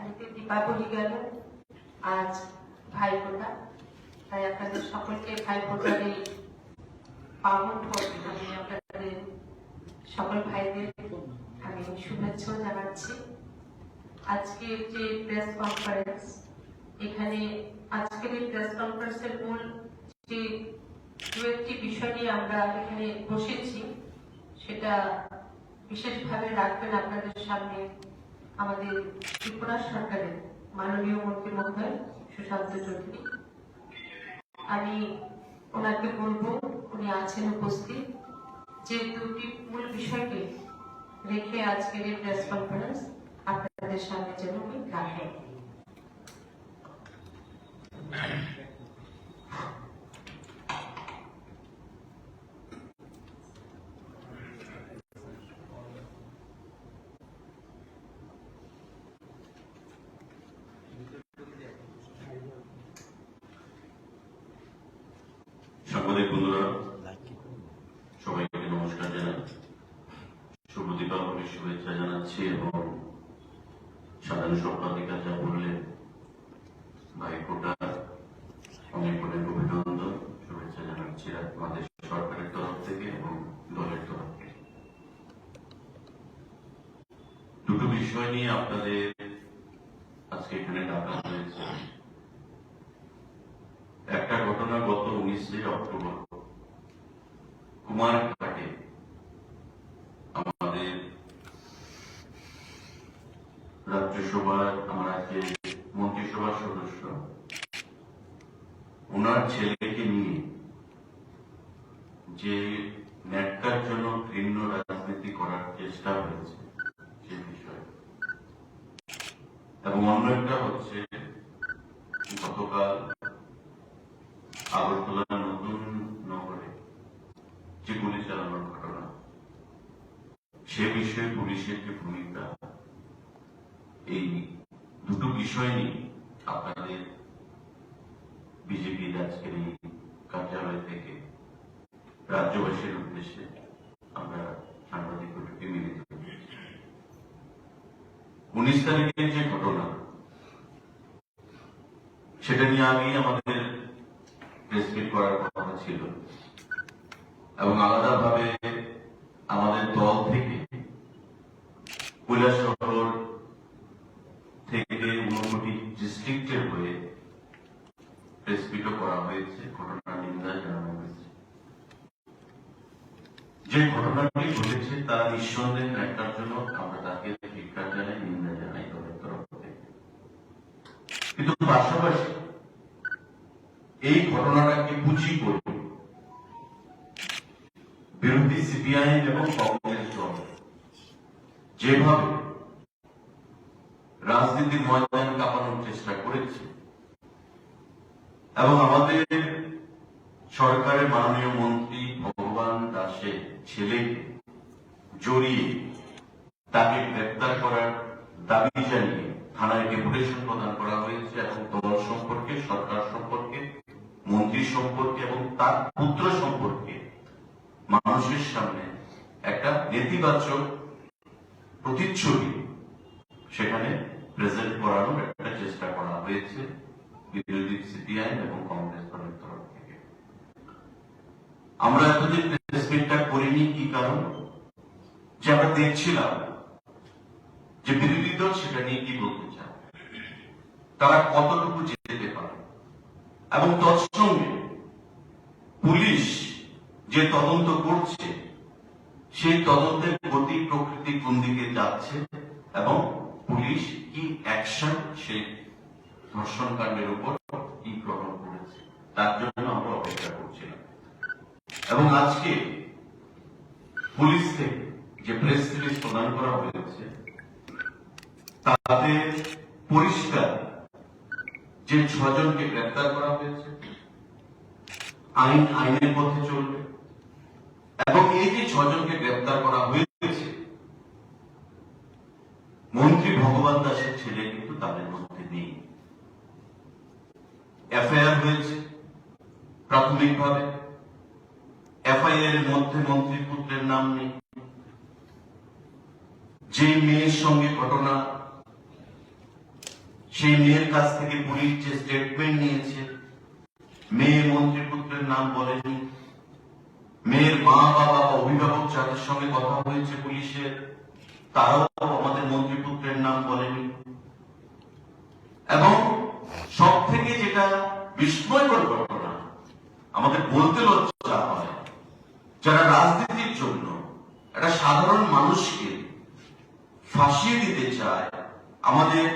এদিকে দীপাবলি গেল, আজ ভাইফোঁটা। তাই আপনাদের সকলকে ভাইফোঁটার এই পাবন পর্বে আমি আপনাদের সকল ভাইদের আমি শুভেচ্ছা জানাচ্ছি। আজকে যে প্রেস কনফারেন্স, এখানে আজকের এই প্রেস কনফারেন্সের মূল যে দু একটি বিষয় নিয়ে আমরা এখানে বসেছি, সেটা বিশেষভাবে রাখবেন আপনাদের সামনে আমাদের ত্রিপুরা সরকারের মাননীয় মন্ত্রী মহোদয় সুশান্ত চৌধুরী। আমি ওনাকে বলবো, উনি আছেন উপস্থিত, যে দুটি মূল বিষয়কে রেখে আজকের এই প্রেস কনফারেন্স আপনাদের সামনে যেন উনি রাখেন। সাংবাদিক বন্ধুরা, সবাইকে নমস্কার জানাই, শুভ দীপাবলির শুভেচ্ছা জানাচ্ছি এবং সাধারণ সম্পাদিকা যা বললেন ভাইফোঁটা অনেক অনেক অভিনন্দন শুভেচ্ছা জানাচ্ছি আমাদের সরকারের তরফ থেকে এবং দলের তরফ থেকে। দুটো বিষয় নিয়ে আপনাদের আজকে এখানে ডাকা হয়েছে। একটা ঘটনা গত 19শে অক্টোবর কুমারঘাটে আমাদের রাজ্যসভার আমরা যে মন্ত্রিসভার সদস্য, ওনার ছেলেকে নিয়ে যে ন্যাটকার জন্য ঘৃণ্য রাজনীতি করার চেষ্টা হয়েছে সে বিষয়ে, এবং অন্য একটা হচ্ছে গতকাল আগরতলা নতুন নগরে যে গুলি চালানোর ঘটনা, সে বিষয়ে পুলিশের যে ভূমিকা, এই দুটো বিষয় নিয়ে আপনাদের বিজেপির আজকের এই কার্যালয় থেকে রাজ্যবাসীর উদ্দেশ্যে আমরা সাংবাদিক বৈঠকে মিলিত হয়েছি। 19 তারিখের যে ঘটনা, সেটা নিয়ে আগেই আমাদের প্রেসমিট করার কথা ছিল এবং আলাদাভাবে আমাদের দল থেকে কৈলাসহর থেকে 59টি ডিস্ট্রিক্টের হয়ে প্রেসমিটও করা হয়েছে, ঘটনার নিন্দা জানানো হয়েছে। যে ঘটনাটি ঘটেছে তার নিঃসন্দেহে একটার জন্য আমরা তাকে ধিক্কার জানাই, নিন্দা জানাই দলের তরফ থেকে। কিন্তু পাশাপাশি এই ঘটনাটাকে পুঁজি করে বিরোধী সিপিআইএম এবং কংগ্রেস দল যেভাবে রাজনীতির ময়দান কাঁপানোর চেষ্টা করেছে এবং আমাদের সরকারের মাননীয় মন্ত্রী ভগবান দাসের ছেলেকে জড়িয়ে তাকে গ্রেপ্তার করার দাবি জানিয়ে থানায় ডেপুটেশন প্রদান করা হয়েছে এবং দল সম্পর্কে, সরকার সম্পর্কে, মন্ত্রী সম্পর্কে এবং তার পুত্র সম্পর্কে মানুষের সামনে একটা নেতিবাচক প্রতিচ্ছবি সেখানে প্রেজেন্ট করানোর একটা চেষ্টা করা হয়েছে বিরোধী সিপিআইএম এবং কংগ্রেস দলের তরফ থেকে। আমরা এতদিন প্রেসমিটটা করিনি, কি কারণ? যে আমরা দেখছিলাম যে বিরোধী দল সেটা নিয়ে কি বলতে চায়, তারা কতটুকু যেতে পারে এবং তৎসঙ্গে পুলিশ যে তদন্ত করছে সেই তদন্তের গতি প্রকৃতি কোন দিকে যাচ্ছে এবং পুলিশ কি অ্যাকশন সেই ধর্ষণ কাণ্ডের উপর কি গ্রহণ করেছে, তার জন্য আমরা অপেক্ষা করছিলাম। এবং আজকে পুলিশ থেকে যে প্রেস রিলিজ প্রদান করা হয়েছে তাতে পরিষ্কার যে 6 জনকে গ্রেপ্তার করা হয়েছে, আইন আইনের পথে চলবে এবং এই যে 6 জনকে গ্রেপ্তার করা হয়েছে, মন্ত্রী ভগবান দাসের ছেলে কিন্তু তাদের মধ্যে নেই। এফআইআর হয়েছে প্রাথমিকভাবে, এফআইআর এর মধ্যে মন্ত্রীর পুত্রের নাম নেই। যে মেয়ের সঙ্গে ঘটনা সেই মেয়ের কাছ থেকে পুলিশ যে স্টেটমেন্ট নিয়েছে, মেয়ে মন্ত্রীপুত্রের নাম বলেনি, মেয়ের মা বাবা অভিভাবক যাদের সঙ্গে কথা হয়েছে পুলিশের, তারাও আমাদের মন্ত্রীপুত্রের নাম বলেনি। এবং সব থেকে যেটা বিস্ময়কর ঘটনা, আমাদের বলতে লজ্জা হয়, যারা রাজনীতির জন্য একটা সাধারণ মানুষকে ফাঁসিয়ে দিতে চায়, আমাদের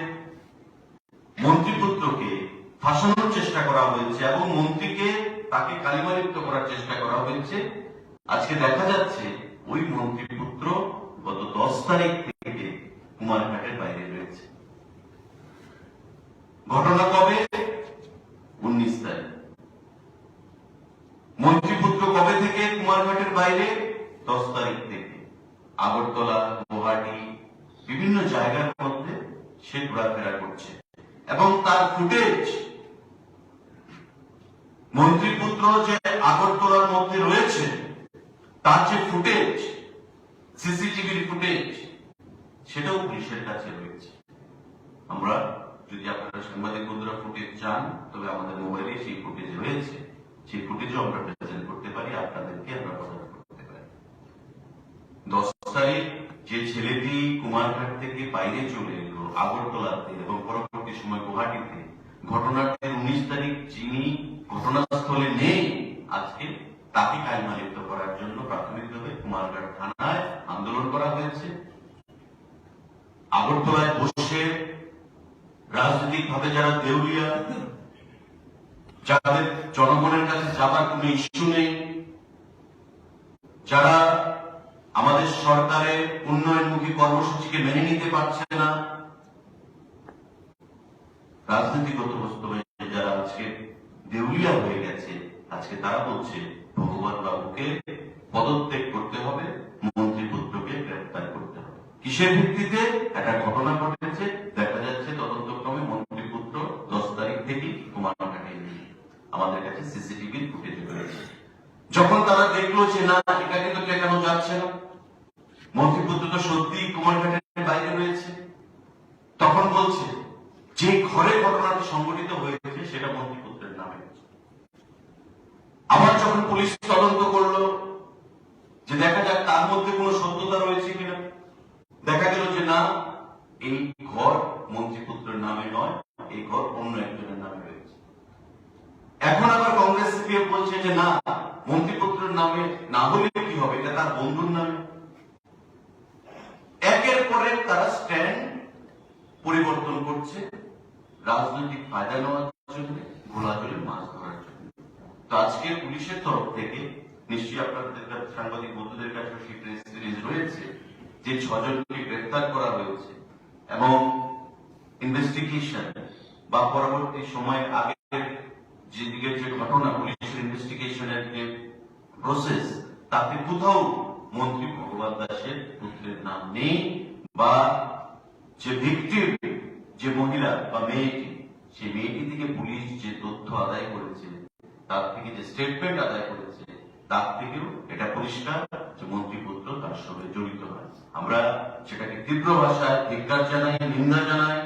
মন্ত্রীপুত্রকে ফাঁসানোর চেষ্টা করা হয়েছে এবং মন্ত্রীকে তাকে কালিমালিপ্ত করার চেষ্টা করা হয়েছে। আজকে দেখা যাচ্ছে ওই মন্ত্রীপুত্র গত 10 তারিখ থেকে কুমারঘাটের বাইরে রয়েছে। ঘটনা কবে? 19 তারিখ। মন্ত্রীপুত্র কবে থেকে কুমারঘাটের বাইরে? 10 তারিখ থেকে। আগরতলা, গুয়াহাটি, বিভিন্ন জায়গার মধ্যে সে ঘোরাফেরা করছে এবং তার ফুটেজ, মন্ত্রীপুত্র যে আগরতলার মধ্যে রয়েছে তার যে ফুটেজ, সিসিটিভির ফুটেজ, সেটাও পুলিশের কাছে রয়েছে। আমরা যদি আপনারা সাংবাদিক বন্ধুরা ফুটেজ চান, তবে আমাদের মোবাইলে সেই ফুটেজ রয়েছে, সেই ফুটেজও আমরা প্রেজেন্ট করতে পারি, আপনাদেরকে আমরা প্রদান করতে পারি। 10 তারিখ যে ছেলেটি কুমারঘাট থেকে বাইরে চলে এলো আগরতলাতে এবং পরবর্তী সময় গুয়াহাটিতে, ঘটনার 19 তারিখ যিনি ঘটনাস্থলে নেই, আজকে তাকে কালিমালিপ্ত করার জন্য প্রাথমিকভাবে কুমারঘাট থানায় আন্দোলন করা হয়েছে। আগরতলায় বসে রাজনৈতিক ভাবে যারা দেউলিয়া, যাদের জনগণের কাছে যাবার কোন ইস্যু নেই, যারা আমাদের সরকারের উন্নয়নমুখী কর্মসূচিকে মেনে নিতে পারছে না, রাজনীতিগত বাস্তবে যারা আজকে দেউলিয়া হয়ে গেছে, আজকে তারা বলছে ভগবান বাবুকে পদত্যাগ করতে হবে, মন্ত্রীপুত্রকে গ্রেফতার করতে হবে। কিসের ভিত্তিতে? একটা ঘটনা ঘটেছে, দেখা যাচ্ছে তদন্তক্রমে মন্ত্রীপুত্র 10 তারিখ থেকে কুমারঘাটে নেই, আমাদের কাছে সিসিটিভি ফুটেজ রয়েছে। যখন তারা দেখলো যে না, এটা কিন্তু কেন যাচ্ছে না, মন্ত্রীপুত্র তো সত্যি কুমারঘাটের বাইরে রয়েছে, তখন বলছে যে ঘরে ঘটনাটি সংঘটিত হয়েছে সেটা মন্ত্রীপুত্রের নামে। আবার যখন পুলিশ তদন্ত করলো যে দেখা যাক তার মধ্যে কোনো সত্যতা রয়েছে কিনা, দেখা গেল যে না, এই ঘর মন্ত্রীপুত্রের নামে নয়, এই ঘর অন্য একজনের নামে রয়েছে। এখন আবার কংগ্রেস সিপিএম বলছে যে না, মন্ত্রীপুত্রের নামে না হলে কি হবে, এটা তার বন্ধুর নামে। একের পর এক তারা স্ট্যান্ড পরিবর্তন করছে রাজনৈতিক ফায়দা নেওয়ার জন্য, ঘোলা জলে মাছ ধরার জন্য। তো আজকে পুলিশের তরফ থেকে নিশ্চয়ই আপনাদের সাংবাদিক বন্ধুদের কাছে সেই প্রেস রিলিজ রয়েছে যে 6 জনকে গ্রেফতার করা হয়েছে এবং ইনভেস্টিগেশন বা পরবর্তী সময় আগের যেদিকে যে ঘটনা, পুলিশের ইনভেস্টিগেশনের যে প্রসেস, তাতে কোথাও মন্ত্রী ভগবান দাসের পুত্রের নাম নেই, বা যে ভিকটিম, যে মহিলা বা মেয়েটি, সেই মেয়েটি থেকে পুলিশ যে তথ্য আদায় করেছে, তার থেকে যে স্টেটমেন্ট আদায় করেছে, তার থেকেও এটা পরিষ্কার যে মন্ত্রীপুত্র তার সঙ্গে জড়িত হয়। আমরা সেটাকে তীব্র ভাষায় ধিক্কার জানাই, নিন্দা জানাই।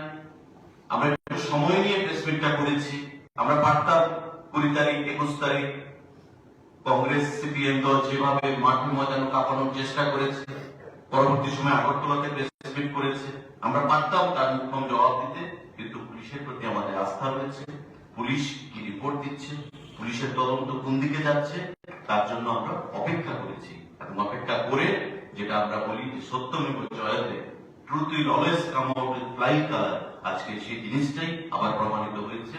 আমরা একটু সময় নিয়ে প্রেসমিটটা করেছি। আমরা পারতাম 20 তারিখ, 21 তারিখ কংগ্রেস সিপিএম দল যেভাবে মাঠে ময়দানে কাঁপানোর চেষ্টা করেছে, পরবর্তী সময় আগরতলাতে প্রেসমিট করেছে, আমরা পারতাম তার মুখ্যম জবাব দিতে, কিন্তু পুলিশের প্রতি আমাদের আস্থা রয়েছে। পুলিশ কি রিপোর্ট দিচ্ছে, পুলিশের তদন্ত কোন দিকে যাচ্ছে, তার জন্য আমরা অপেক্ষা করেছি। এবং অপেক্ষা করে যেটা আমরা বলি যে সত্যমেব জয়তে, truth will always come out with flying colour, আজকে সেই জিনিসটাই আবার প্রমাণিত হয়েছে।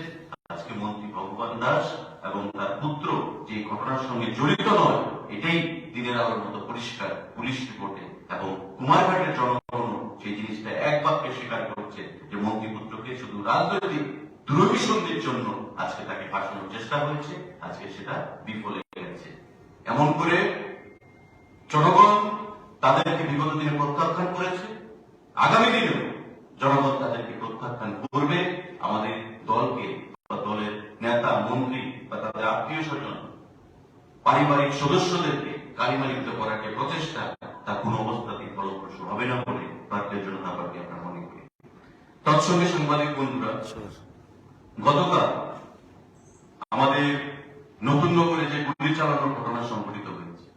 আজকে মন্ত্রী ভগবান দাস এবং তার পুত্র যে ঘটনার সঙ্গে জড়িত নয়, এটাই দিনের আলোর মতো পরিষ্কার পুলিশ রিপোর্টে। এবং কুমারঘাটের জনগণ সেই জিনিসটা এক বাক্যে স্বীকার করছে যে মন্ত্রীপুত্রকে শুধু রাজনৈতিক দুরভিসন্ধির জন্য আজকে তাকে ফাঁসানোর চেষ্টা হয়েছে, আজকে সেটা বিফলে গেছে। এমন করে জনগণ তাদেরকে বিগত দিনে প্রত্যাখ্যান করেছে, আগামী দিনেও জনগণ তাদেরকে প্রত্যাখ্যান করবে। আমাদের দলকে বা দলের নেতা, মন্ত্রী বা তাদের আত্মীয় স্বজন, পারিবারিক সদস্যদেরকে কালিমালিপ্ত করার যে প্রচেষ্টা, তা কোন অবস্থাতেই ফলপ্রসূ হবে না বলে ভারতীয় জনতা পার্টি আমরা মনে করি। তৎসঙ্গে সাংবাদিক বন্ধুরা, গতকাল আমাদের নতুন করে যে গুলি চালানোর ঘটনা সংঘটিত হয়েছে,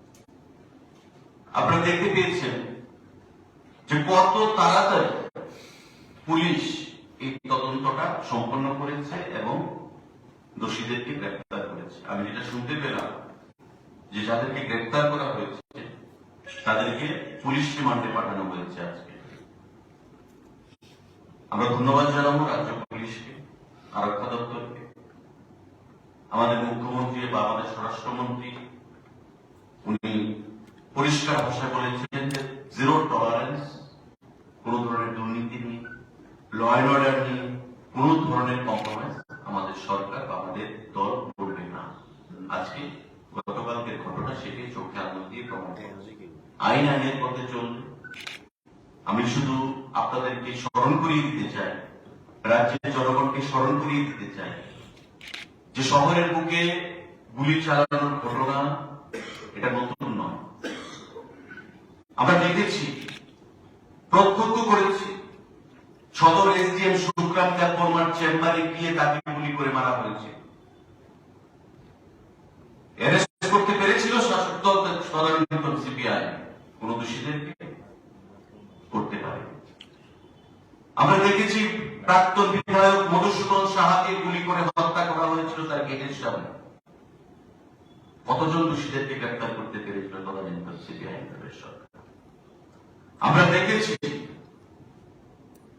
আপনারা দেখতে পেয়েছেন যে কত তাড়াতাড়ি পুলিশ এই তদন্তটা সম্পন্ন করেছে এবং দোষীদেরকে গ্রেফতার করেছে। আমি যেটা শুনতে পেলাম যে যাদেরকে গ্রেফতার করা হয়েছে তাদেরকে পুলিশ রিমান্ডে পাঠানো হয়েছে আজকে। আমরা ধন্যবাদ জানাবো রাজ্য পুলিশকে, আরক্ষা দপ্তরকে, আমাদের মুখ্যমন্ত্রী বা আমাদের স্বরাষ্ট্রমন্ত্রী উনি পরিষ্কার ভাষায় বলেছেন যে জিরো টলারেন্স, কোন ধরনের দুর্নীতি নেই, ল অ্যান্ড অর্ডার নেই, কোন ধরনের কম্প্রোমাইজ আমাদের সরকার বা আমাদের দল করবে না। আজকে গতকালকের ঘটনা সেটি চোখে আঙুল দিয়ে প্রমাণ করছে। আইন আইনের পথে চলবে। আমি শুধু আপনাদেরকে স্মরণ করিয়ে দিতে চাই, রাজ্যের জনগণকে স্মরণ করিয়ে দিতে চাই যে শহরের বুকে গুলি চালানোর ঘটনা এটা নতুন নয়। আমরা দেখেছি, প্রত্যক্ষ করেছি, সদর এসডিএম সুশান্ত দেববর্মার চেম্বারে গিয়ে তাকে গুলি করে মারা হয়েছে। অ্যারেস্ট করতে পেরেছিল শাসক দল সাধারণ সিপিআই, কোন দোষীদেরকে করতে পারে। আমরা দেখেছি প্রাক্তন বিধায়ক মধুসূদন সাহাকে গুলি করে হত্যা করা হয়েছিল তার গেটের সামনে। কতজন দোষীদেরকে গ্রেফতার করতে পেরেছিল তদানীন্তন সিপিআই সরকার। আমরা দেখেছি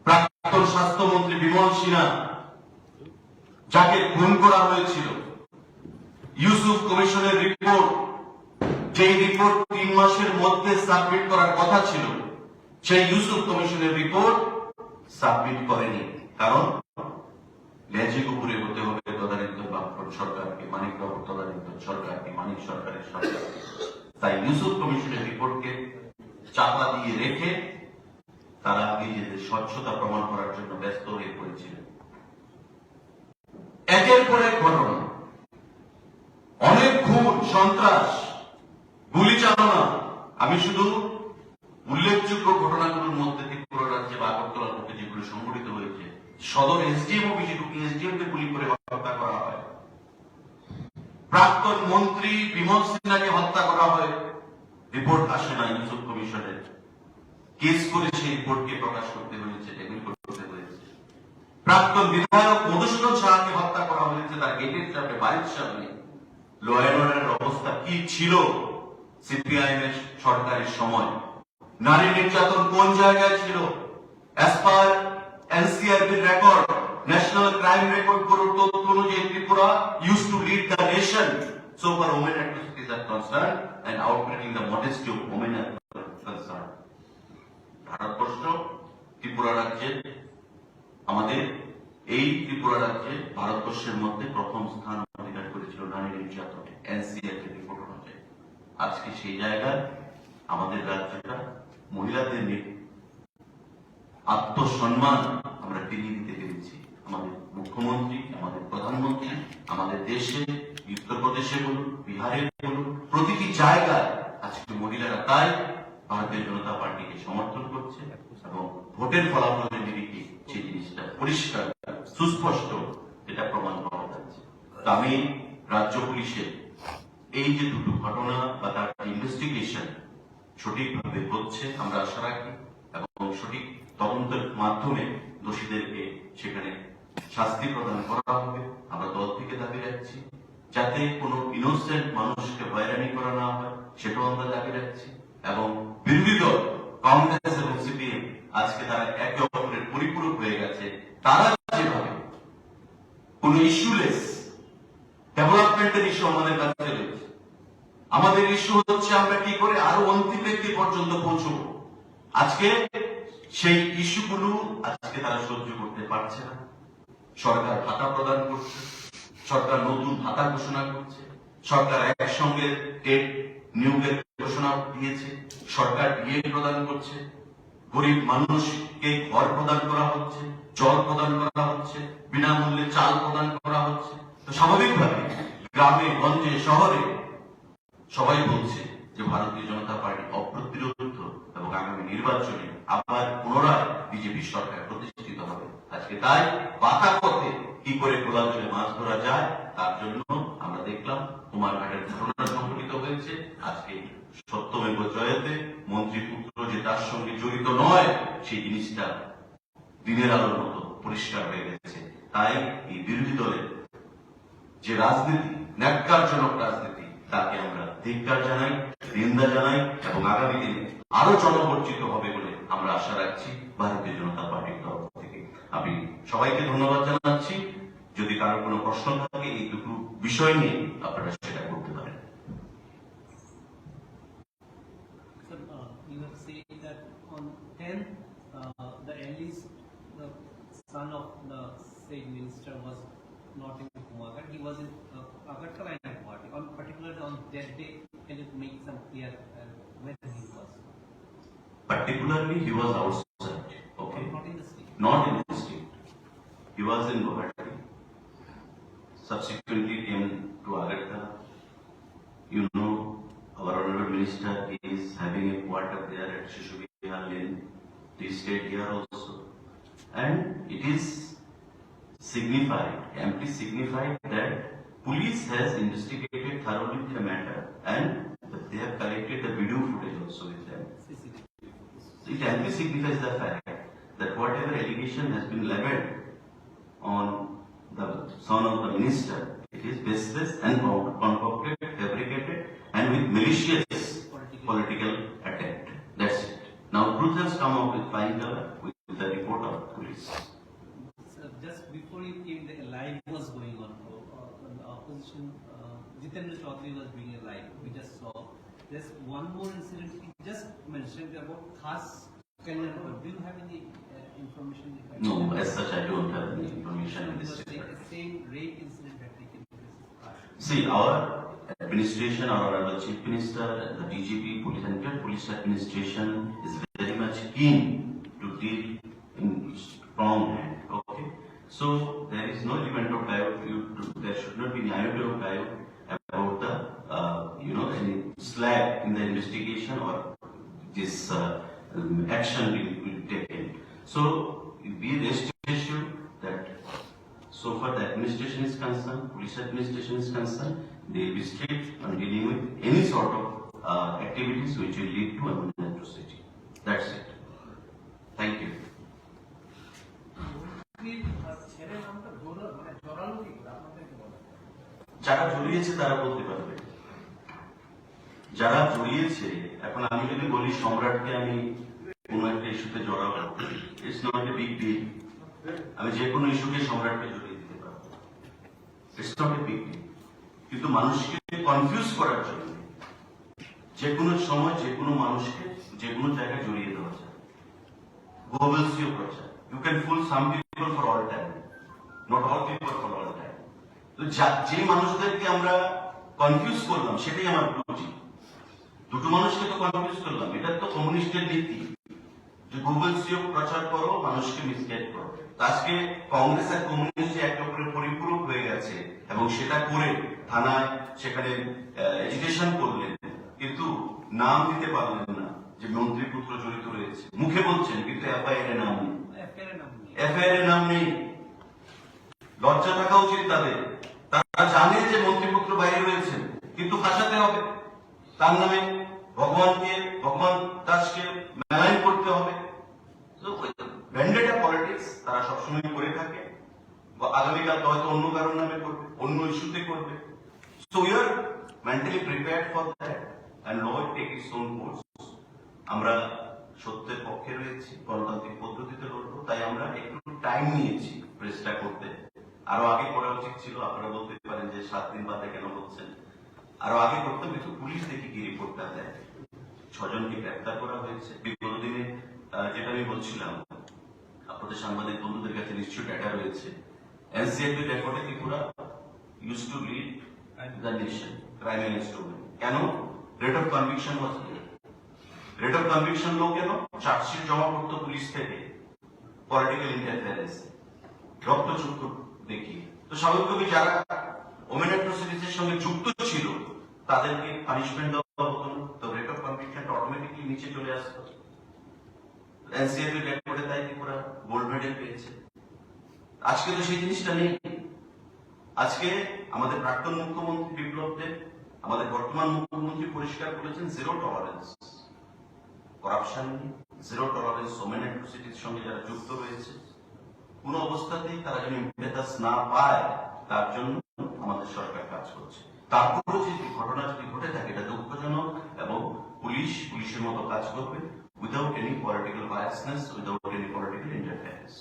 প্রাক্তন স্বাস্থ্যমন্ত্রী বিমল সিনহা যাকে খুন করা হয়েছিল, ইউসুফ কমিশনের রিপোর্ট, যে রিপোর্ট 3 মাসের মধ্যে সাবমিট করার কথা ছিল, সেই ইউসুফ কমিশনের রিপোর্ট সাবমিট করেনি। কারণ লেজে কুকুরে হতে হবে তদানীন্তন বামফ্রন্ট সরকারকে, মানিকবাবুর তদানীন্তন সরকারকে, মানিক সরকারের সরকারকে। তাই ইউসুফ কমিশনের রিপোর্টকে চাপা দিয়ে রেখে তারা নিজেদের স্বচ্ছতা প্রমাণ করার জন্য ব্যস্ত হয়ে পড়েছিলেন। একের পর এক ঘটনা, অনেক খুন, সন্ত্রাস, গুলি চালনা। আমি শুধু উল্লেখযোগ্য ঘটনাগুলোর মধ্যে ত্রিপুরা রাজ্যে বা আগরতলার মধ্যে যেগুলো সংঘটিত হয়েছে, সদর এসডিএম অফিসে ঢুকে এসডিএম কে গুলি করে হত্যা করা হয়, প্রাক্তন মন্ত্রী বিমল সিনহাকে হত্যা করা হয়, রিপোর্ট আসে না ইউসুফ কমিশনের, কেস করে সেই রিপোর্টকে প্রকাশ করতে হয়েছে, টেবিল করতে হয়েছে। প্রাক্তন বিধায়ক মধুসূদন সাহাকে হত্যা করা হয়েছে তার গেটের সামনে, বাড়ির সামনে। ল অ্যান্ড অর্ডারের অবস্থা কি ছিল সিপিআইএম এর সরকারের সময়? নারী নির্যাতন কোন জায়গায় ছিল? অ্যাজ পার এনসিআরবির রেকর্ড, ন্যাশনাল ক্রাইম রেকর্ড ব্যুরোর তথ্য অনুযায়ী Tripura used to lead the nation so far women atrocities are concerned and outbreaking the modesty of women are concerned. Bharatvarsha Tripura রাজ্যে, আমাদের এই ত্রিপুরা রাজ্যে ভারতবর্ষের মধ্যে প্রথম স্থান অধিকার করেছিল নারী নির্যাতনে এনসিআরবির রিপোর্ট অনুযায়ী। আজকে সেই জায়গায় আমাদের রাজ্যটা মহিলাদের আত্মসম্মান আমরা ফিরিয়ে দিতে পেরেছি। আমাদের মুখ্যমন্ত্রী, আমাদের প্রধানমন্ত্রী, আমাদের দেশে, উত্তরপ্রদেশে বলুন, বিহারে বলুন, প্রতিটি জায়গায় আজকে মহিলারা তাই ভারতীয় জনতা পার্টিকে সমর্থন করছে এবং ভোটের ফলাফলের নিরিখে সেই জিনিসটা পরিষ্কার সুস্পষ্ট এটা প্রমাণ পাওয়া যাচ্ছে। আমি রাজ্য পুলিশের এই যে দুটো ঘটনা বা তার ইনভেস্টিগেশন সঠিকভাবে হচ্ছে আমরা আশা রাখি এবং সঠিক তদন্তের মাধ্যমে দোষীদেরকে সেখানে শাস্তি প্রদান করা হবে। আমরা দল থেকে দাবি রাখছি যাতে কোনো ইনোসেন্ট মানুষকে হয়রানি করা না হয়, সেটাও আমরা দাবি রাখছি। এবং বিরোধী দল কংগ্রেস এবং সিপিএম আজকে তারা একে অপরের পরিপূরক হয়ে গেছে। তারা যেভাবে কোন ইস্যুলেস ডেভেলপমেন্টের ইস্যু আমাদের কাছে রয়েছে, আমাদের ইস্যু হচ্ছে আমরা কি করে আরো অন্তিম ব্যক্তি পর্যন্ত পৌঁছবো। আজকে সেই ইস্যুগুলো আজকে তারা সহ্য করতে পারছে না। সরকার ভাতা প্রদান করছে, সরকার নতুন ভাতা ঘোষণা করছে, সরকার একসঙ্গে টেট নিয়োগের ঘোষণা দিয়েছে, সরকার বিয়ে প্রদান করছে, গরিব মানুষকে ঘর প্রদান করা হচ্ছে, জল প্রদান করা হচ্ছে, বিনামূল্যে চাল প্রদান করা হচ্ছে। তো স্বাভাবিকভাবে গ্রামে গঞ্জে শহরে সবাই বলছে যে ভারতীয় জনতা পার্টি অপ্রতিরোধ এবং আগামী নির্বাচনে আবার পুনরায় বিজেপি সরকার প্রতিষ্ঠিত হবে। আজকে তাই পাতা পথে কি করে খোলা জলে মাছ ধরা যায় তার জন্য আমরা দেখলাম কুমারঘাটের ঘটনা সংঘটিত হয়েছে। আজকে সত্যমেব জয়তে মন্ত্রী পুত্র যে তার সঙ্গে জড়িত নয় সেই জিনিসটা দিনের আলোর মতো পরিষ্কার হয়ে গেছে। তাই এই বিরোধী দলের যে রাজনীতি, ন্যাক্কারজনক রাজনীতি, তাকে আমরা ধিক্কার জানাই, নিন্দা জানাই এবং আগামী দিনে আরো জনবর্জিত হবে বলে আমরা আশা রাখছি ভারতীয় জনতা পার্টির তরফ থেকে। আমি সবাইকে ধন্যবাদ জানাচ্ছি। যদি কারো কোনো প্রশ্ন থাকে এই দুটো বিষয় নিয়ে আপনারা সেটা করতে পারেন। You have said that on 10th, the eldest, the son of the said minister was not in Kumagat, he was in Agartala party. On particularly on that day, can you make some clear where he was? Particularly, he was outside. Okay. Not in the state. Not in the state. He was in Guwahati. Subsequently came to Agartala. You know, our honorable minister is having a quarter there at Shishubihar Lane. He stayed here also. And it is signified, amply signified that police has investigated thoroughly the matter and they have collected the video footage also with them. So it amply signifies the fact that whatever allegation has been leveled on the son of the minister, it is baseless and concocted, fabricated and with malicious political attempt. That's it. Now truth has come out with flying color with the report of police. So just before you came, the live was going on. The opposition, Jitendra Chowdhury was doing a live. We just saw. There's one more incident he just mentioned about Khas Kalyanpur. Do you have any information? No, as such I don't have any information in this regard. The same rape incident that taken place. See, our administration, our chief minister, the DGP, police administration is very much keen to deal in strong hand. Okay, so there is no element of doubt. There should not be any iota of doubt about the any slack in the investigation or this action will be taken. So be rest assured that so far the administration is concerned, police administration is concerned, they will be strict on dealing with any sort of activities which will lead to an atrocity. That's it. Thank you. যারা জড়িয়েছে তারা বলতে পারবে। যারা জড়িয়েছে, এখন আমি যদি বলি সম্রাটকে আমি কোন একটা ইস্যুতে জড়াবো, it's not a big deal. আমি যে কোনো ইস্যুকে সম্রাটকে জড়িয়ে দিতে পারবো, it's not a big deal. কিন্তু মানুষকে কনফিউজ করার জন্য যে কোনো সময় যে কোনো মানুষকে যে কোনো জায়গায় জড়িয়ে দেওয়া যায়। গোবেলসীয় প্রচার, you can fool some people for all time, not all people for all time. তো যে মানুষদেরকে আমরা কনফিউজ করলাম সেটাই আমার বুঝি। দুটো মানুষকে তো কনফিউজ করলাম, এটা তো কমিউনিস্টের নীতি যে গোবেলসীয় প্রচার করো, মানুষকে মিসগাইড করো। আজকে কংগ্রেস আর কমিউনিস্ট একে অপরের পরিপূরক হয়ে গেছে এবং সেটা করে থানায় সেখানে এজিটেশন করলেন, কিন্তু নাম দিতে পারলেন না যে মন্ত্রী পুত্র জড়িত রয়েছে। মুখে বলছেন কিন্তু এফআইআর এর নাম নেই, এফআইআর এর নাম নেই। লজ্জা থাকা উচিত তাদের। তারা জানে যে মন্ত্রী পুত্র বাইরে রয়েছেন, কিন্তু ফাঁসাতে হবে তার নামে, ভগবান দাসকে মেলাইন করতে হবে। ভেন্ডেটা পলিটিক্স তারা সবসময় করে থাকে, আগামীকাল হয়তো অন্য কারণ নামে করবে, অন্য ইস্যুতে করবে। So we are mentally prepared for that and law will take its own course. আমরা সত্যের পক্ষে রয়েছি, গণতান্ত্রিক পদ্ধতিতে লড়বো, তাই আমরা একটু টাইম নিয়েছি প্রেসটা করতে। আরো আগে করা উচিত ছিল। আপনারা বলতে পারেন যে 7 দিন বাদে কেন বলছেন, আরো আগে করতাম, কিন্তু পুলিশ দেখি কি রিপোর্টটা দেয়। 6 জনকে গ্রেফতার করা হয়েছে বিগত দিনে। যেটা আমি বলছিলাম, আপনাদের সাংবাদিক বন্ধুদের কাছে নিশ্চয়ই ডেটা রয়েছে। এনসিআরবি রেকর্ডে Tripura use to lead the nation crime against women. কেন? Rate of conviction was here. Rate of conviction low কেন? চার্জশিট জমা করতো পুলিশ থেকে পলিটিক্যাল ইন্টারফারেন্স, রক্তচক্ষু দেখিয়ে। তো স্বাভাবিকভাবে যারা ওমেন অ্যাট্রোসিটিসের সঙ্গে যুক্ত ছিল তাদেরকে পানিশমেন্ট দেওয়া হতো না, তো রেট অফ কনভিকশনটা অটোমেটিকলি নিচে চলে আসতো। এনসিআরবি রেকর্ডে তাই ত্রিপুরা গোল্ড মেডেল পেয়েছে। আজকে তো সেই জিনিসটা নেই। আজকে আমাদের প্রাক্তন মুখ্যমন্ত্রী বিপ্লব দেব, আমাদের বর্তমান মুখ্যমন্ত্রী পরিষ্কার করেছেন zero tolerance corruption, zero tolerance women অ্যাট্রোসিটির সঙ্গে যারা যুক্ত রয়েছে কোন অবস্থাতেই তারা যেন ইমপেটাস না পায় তার জন্য আমাদের সরকার কাজ করছে। তারপরেও যে ঘটনা যদি ঘটে থাকে এটা দুঃখজনক, এবং পুলিশের মতো কাজ করবে without any political biasness, without any political interference.